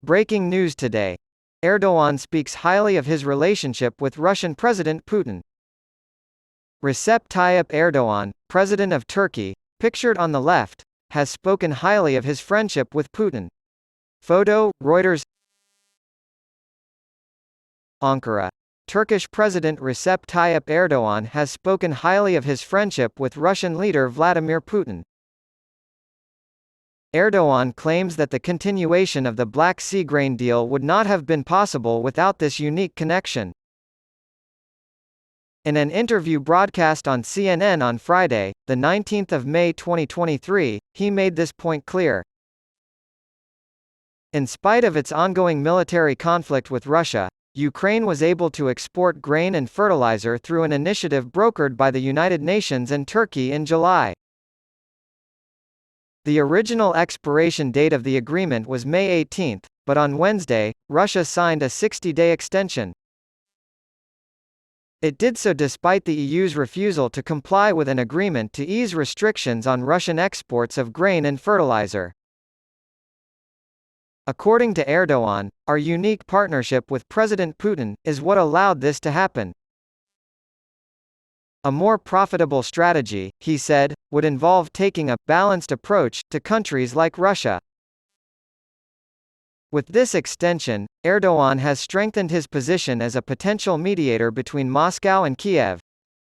Breaking news today. Erdogan speaks highly of his relationship with Russian President Putin. Recep Tayyip Erdogan, President of Turkey, pictured on the left, has spoken highly of his friendship with Putin. Photo, Reuters. Ankara. Turkish President Recep Tayyip Erdogan has spoken highly of his friendship with Russian leader Vladimir Putin. Erdogan claims that the continuation of the Black Sea grain deal would not have been possible without this unique connection. In an interview broadcast on CNN on Friday, the 19th of May 2023, he made this point clear. In spite of its ongoing military conflict with Russia, Ukraine was able to export grain and fertilizer through an initiative brokered by the United Nations and Turkey in July. The original expiration date of the agreement was May 18, but on Wednesday, Russia signed a 60-day extension. It did so despite the EU's refusal to comply with an agreement to ease restrictions on Russian exports of grain and fertilizer. According to Erdogan, our unique partnership with President Putin is what allowed this to happen. A more profitable strategy, he said, would involve taking a balanced approach to countries like Russia. With this extension, Erdogan has strengthened his position as a potential mediator between Moscow and Kiev.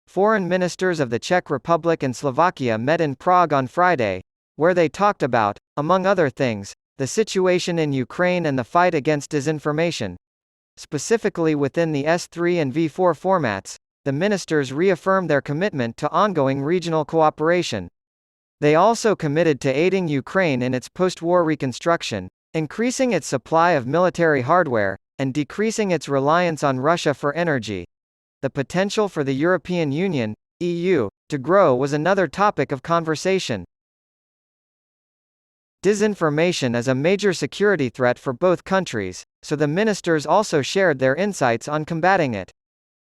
Foreign ministers of the Czech Republic and Slovakia met in Prague on Friday, where they talked about, among other things, the situation in Ukraine and the fight against disinformation. Specifically within the S3 and V4 formats, the ministers reaffirmed their commitment to ongoing regional cooperation. They also committed to aiding Ukraine in its post-war reconstruction, increasing its supply of military hardware, and decreasing its reliance on Russia for energy. The potential for the European Union, EU, to grow was another topic of conversation. Disinformation is a major security threat for both countries, so the ministers also shared their insights on combating it.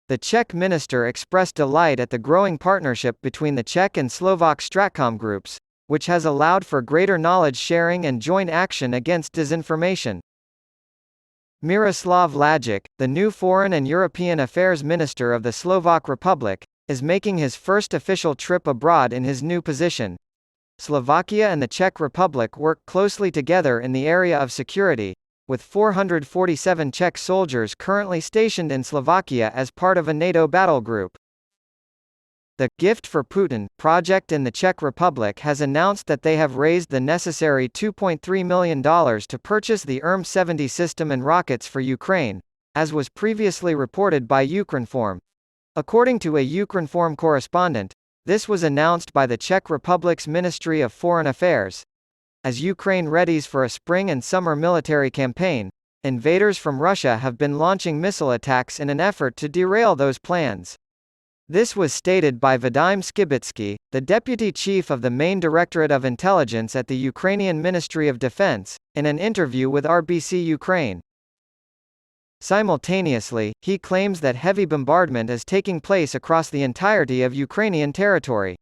The Czech minister expressed delight at the growing partnership between the Czech and Slovak Stratcom groups, which has allowed for greater knowledge sharing and joint action against disinformation. Miroslav Lajic, the new Foreign and European Affairs Minister of the Slovak Republic, is making his first official trip abroad in his new position. Slovakia and the Czech Republic work closely together in the area of security, with 447 Czech soldiers currently stationed in Slovakia as part of a NATO battle group. The Gift for Putin project in the Czech Republic has announced that they have raised the necessary $2.3 million to purchase the ERM-70 system and rockets for Ukraine, as was previously reported by Ukrinform. According to a Ukrinform correspondent, this was announced by the Czech Republic's Ministry of Foreign Affairs. As Ukraine readies for a spring and summer military campaign, invaders from Russia have been launching missile attacks in an effort to derail those plans. This was stated by Vadim Skibitsky, the deputy chief of the main Directorate of Intelligence at the Ukrainian Ministry of Defense, in an interview with RBC Ukraine. Simultaneously, he claims that heavy bombardment is taking place across the entirety of Ukrainian territory.